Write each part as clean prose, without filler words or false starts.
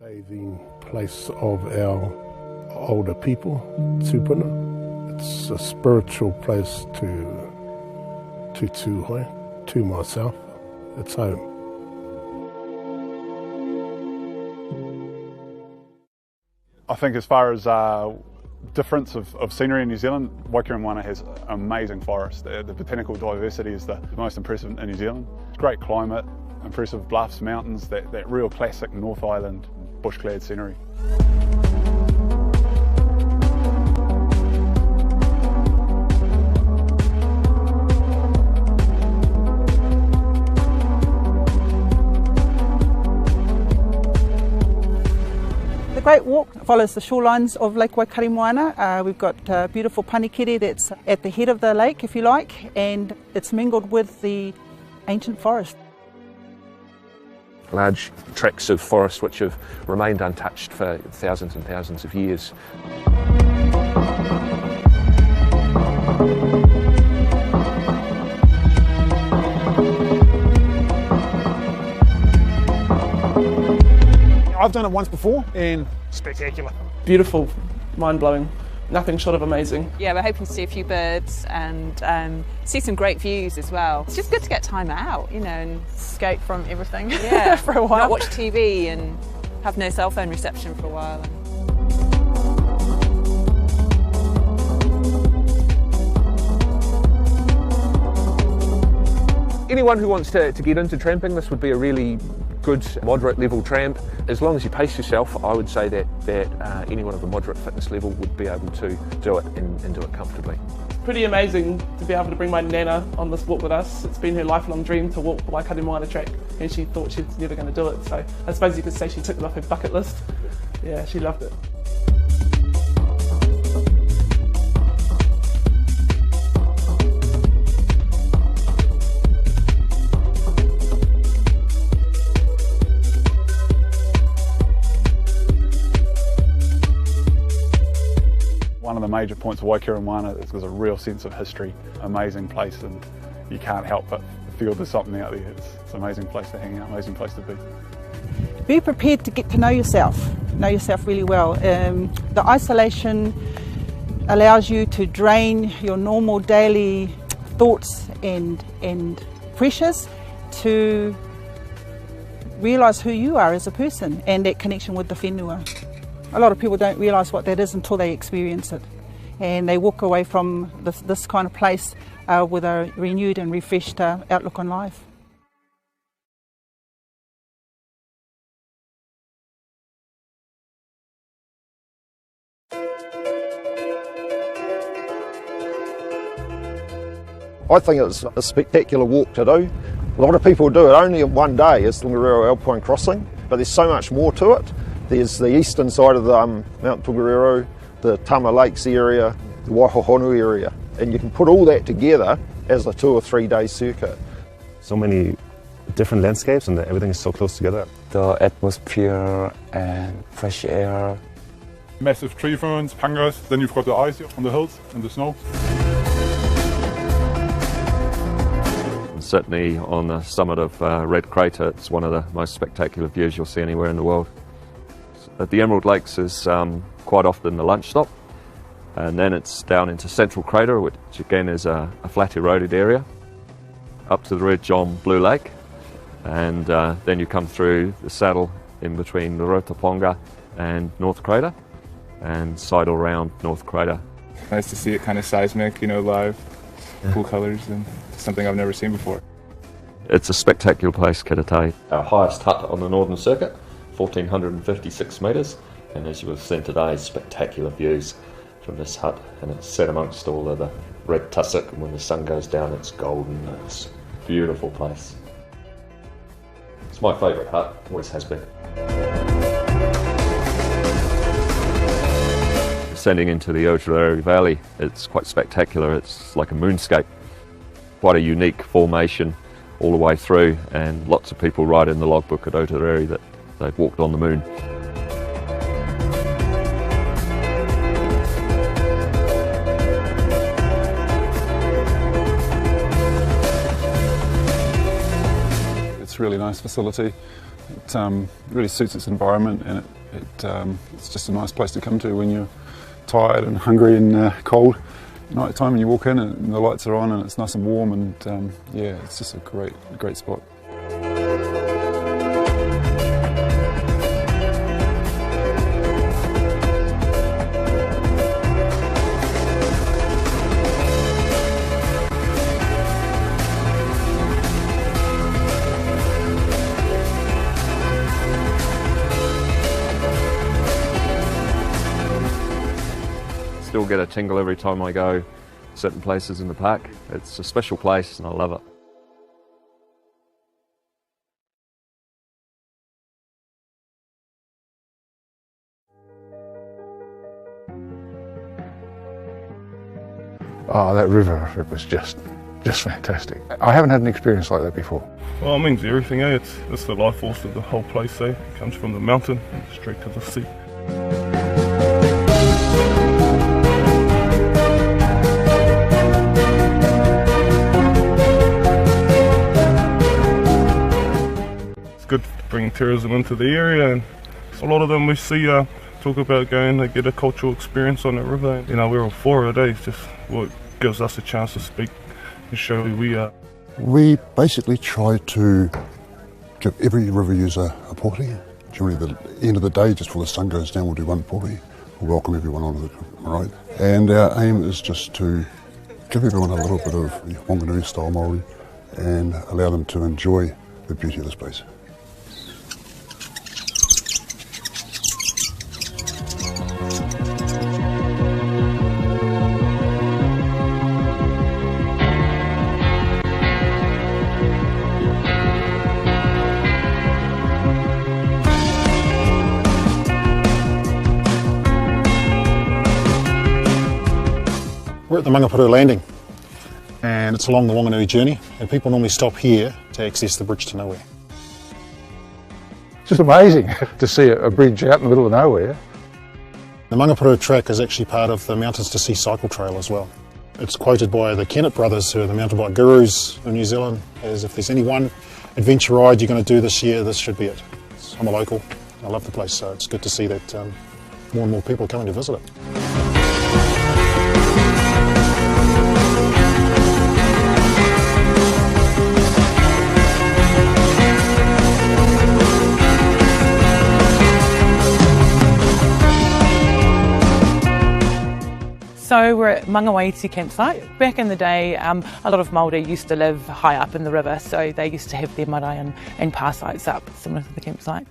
Bathing place of our older people, tupuna. It's a spiritual place to Tūhoe, to myself. It's home. I think as far as difference of scenery in New Zealand, Waikaremoana has amazing forests. The botanical diversity is the most impressive in New Zealand. It's great climate, impressive bluffs, mountains, that real classic North Island bush-clad scenery. The Great Walk follows the shorelines of Lake Waikaremoana. We've got beautiful panikere that's at the head of the lake, if you like, and it's mingled with the ancient forest. Large tracts of forest which have remained untouched for thousands and thousands of years. I've done it once before and spectacular. Beautiful, mind-blowing, nothing short of amazing. Yeah, we're hoping to see a few birds and see some great views as well. It's just good to get time out, you know, and escape from everything. Yeah, for a while. Not watch TV and have no cell phone reception for a while. Anyone who wants to get into tramping, this would be a really good moderate level tramp. As long as you pace yourself, I would say that anyone of a moderate fitness level would be able to do it and do it comfortably. Pretty amazing to be able to bring my nana on this walk with us. It's been her lifelong dream to walk the Waikaremoana track and she thought she was never going to do it. So I suppose you could say she took it off her bucket list. Yeah, she loved it. One of the major points of Waikaremoana is there's a real sense of history, amazing place, and you can't help but feel there's something out there. It's an amazing place to hang out, amazing place to be. Be prepared to get to know yourself really well. The isolation allows you to drain your normal daily thoughts and pressures to realise who you are as a person and that connection with the whenua. A lot of people don't realise what that is until they experience it, and they walk away from this kind of place with a renewed and refreshed outlook on life. I think it's a spectacular walk to do. A lot of people do it only in one day, it's Tongariro Alpine Crossing, but there's so much more to it. There's the eastern side of the Mount Tongariro, the Tama Lakes area, the Waihohonu area, and you can put all that together as a 2 or 3 day circuit. So many different landscapes and everything is so close together. The atmosphere and fresh air. Massive tree ferns, pangas, then you've got the ice on the hills and the snow. Certainly on the summit of Red Crater, it's one of the most spectacular views you'll see anywhere in the world. At the Emerald Lakes is quite often the lunch stop, and then it's down into Central Crater, which again is a flat eroded area, up to the ridge on Blue Lake, and then you come through the saddle in between the Rotoponga and North Crater, and sidle around North Crater. Nice to see it kind of seismic, you know, live, cool colours, and something I've never seen before. It's a spectacular place, Kiratai. Our highest hut on the Northern Circuit, 1,456 metres, and as you have seen today, spectacular views from this hut, and it's set amongst all of the red tussock, and when the sun goes down it's golden. It's a beautiful place. It's my favourite hut, always has been. Descending into the Otahuhu Valley, it's quite spectacular. It's like a moonscape, quite a unique formation all the way through, and lots of people write in the logbook at Otahuhu that they've walked on the moon. It's a really nice facility. It really suits its environment, and it's just a nice place to come to when you're tired and hungry and cold. Night time, and you walk in and the lights are on and it's nice and warm, and yeah, it's just a great spot. Still get a tingle every time I go certain places in the park. It's a special place and I love it. Oh, that river, it was just fantastic. I haven't had an experience like that before. Well, it means everything, eh? It's the life force of the whole place, eh? It comes from the mountain straight to the sea. It's good bringing tourism into the area, and a lot of them we see talk about going to get a cultural experience on the river. You know, we're all for it, eh? It's just what gives us a chance to speak and show who we are. We basically try to give every river user a portie. During the end of the day, just before the sun goes down, we'll do one portie. We'll welcome everyone onto the ride. And our aim is just to give everyone a little bit of Wanganui style Māori and allow them to enjoy the beauty of this place. We're at the Mangapuru landing, and it's along the Wanganui journey, and people normally stop here to access the bridge to nowhere. It's just amazing to see a bridge out in the middle of nowhere. The Mangapuru track is actually part of the Mountains to Sea cycle trail as well. It's quoted by the Kennett brothers, who are the mountain bike gurus in New Zealand, as if there's any one adventure ride you're going to do this year, this should be it. I'm a local, I love the place, so it's good to see that more and more people are coming to visit it. So we're at Mangawaiti campsite. Back in the day, a lot of Māori used to live high up in the river, so they used to have their marae and pā sites up, similar to the campsite.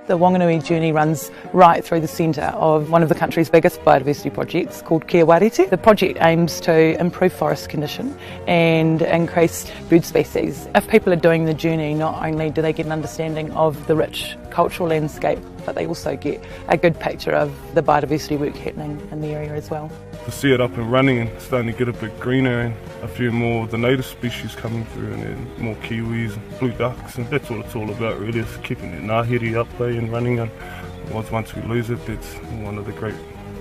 The Wanganui journey runs right through the centre of one of the country's biggest biodiversity projects called Kia Wariti. The project aims to improve forest condition and increase bird species. If people are doing the journey, not only do they get an understanding of the rich cultural landscape, but they also get a good picture of the biodiversity work happening in the area as well. To see it up and running and starting to get a bit greener, and a few more of the native species coming through, and then more kiwis and blue ducks, and that's what it's all about really, is keeping the ngāhere up there and running, and once we lose it, it's one of the great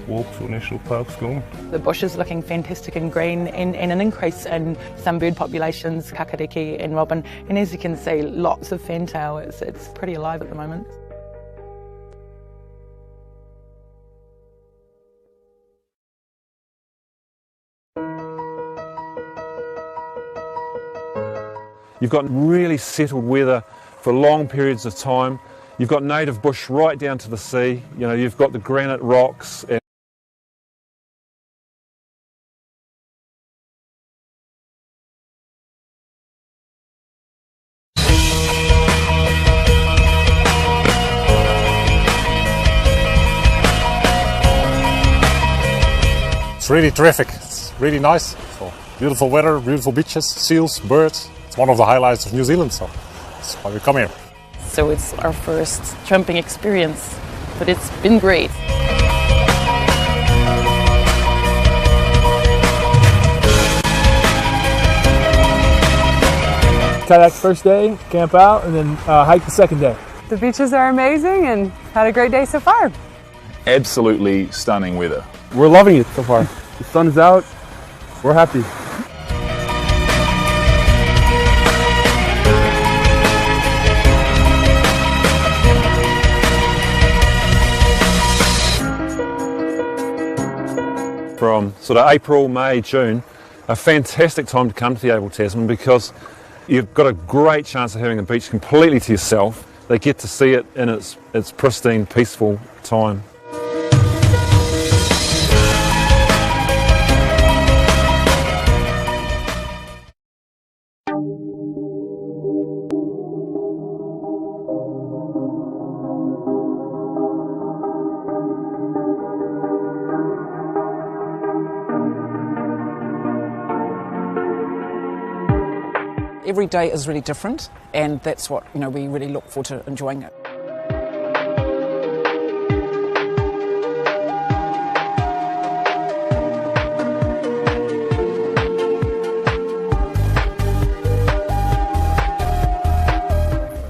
walks or national parks gone. The bush is looking fantastic and green, and an increase in some bird populations, kakariki and robin, and as you can see, lots of fantail. It's pretty alive at the moment. You've got really settled weather for long periods of time. You've got native bush right down to the sea. You know, you've got the granite rocks. It's really terrific. It's really nice. So beautiful weather, beautiful beaches, seals, birds. It's one of the highlights of New Zealand, so that's why we come here. So it's our first tramping experience, but it's been great. Kayak first day, camp out, and then hike the second day. The beaches are amazing and had a great day so far. Absolutely stunning weather. We're loving it so far. The sun's out, we're happy. from sort of April, May, June, a fantastic time to come to the Abel Tasman because you've got a great chance of having a beach completely to yourself. They get to see it in its pristine, peaceful time. Every day is really different, and that's what we really look forward to enjoying it.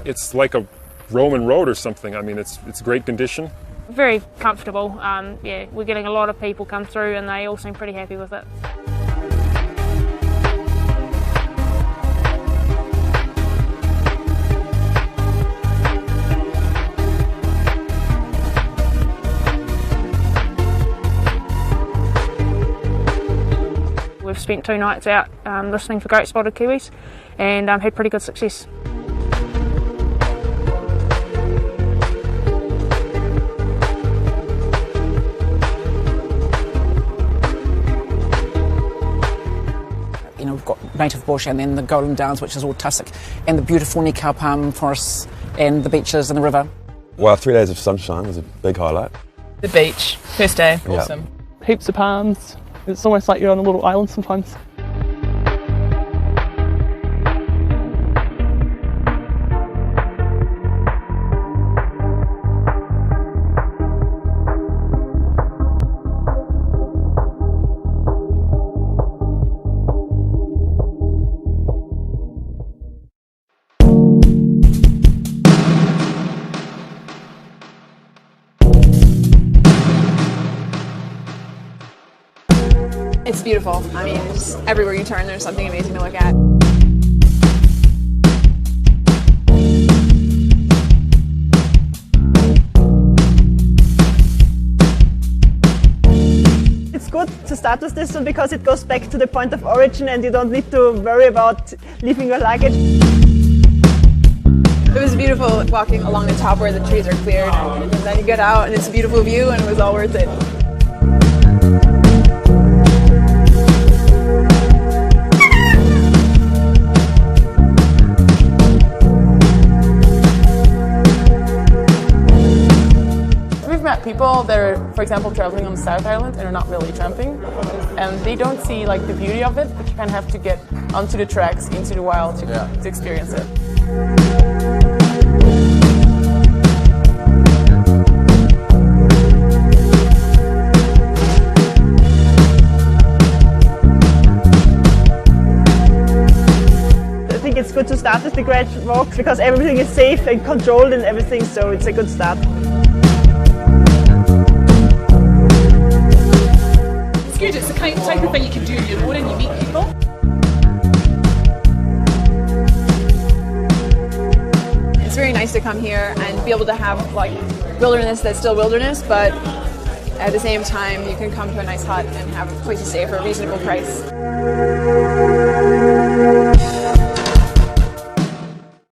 It's like a Roman road or something. I mean, it's great condition. Very comfortable. Yeah, we're getting a lot of people come through, and they all seem pretty happy with it. We've spent 2 nights out listening for great spotted kiwis and had pretty good success. We've got native bush and then the Golden Downs, which is all tussock, and the beautiful Nikau palm forests and the beaches and the river. Well, 3 days of sunshine was a big highlight. The beach, first day. Yeah. Awesome. Heaps of palms. It's almost like you're on a little island sometimes. It's beautiful. I mean, just everywhere you turn, there's something amazing to look at. It's good to start with this one because it goes back to the point of origin and you don't need to worry about leaving your luggage. It was beautiful walking along the top where the trees are cleared, and then you get out and it's a beautiful view, and it was all worth it. People that are, for example, traveling on the South Island and are not really tramping, and they don't see like the beauty of it, but you kind of have to get onto the tracks, into the wild to experience it. I think it's good to start with the great walks because everything is safe and controlled and everything, so it's a good start. It's good, it's the type of thing you can do on your own and you meet people. It's very nice to come here and be able to have like wilderness that's still wilderness, but at the same time you can come to a nice hut and have a place to stay for a reasonable price.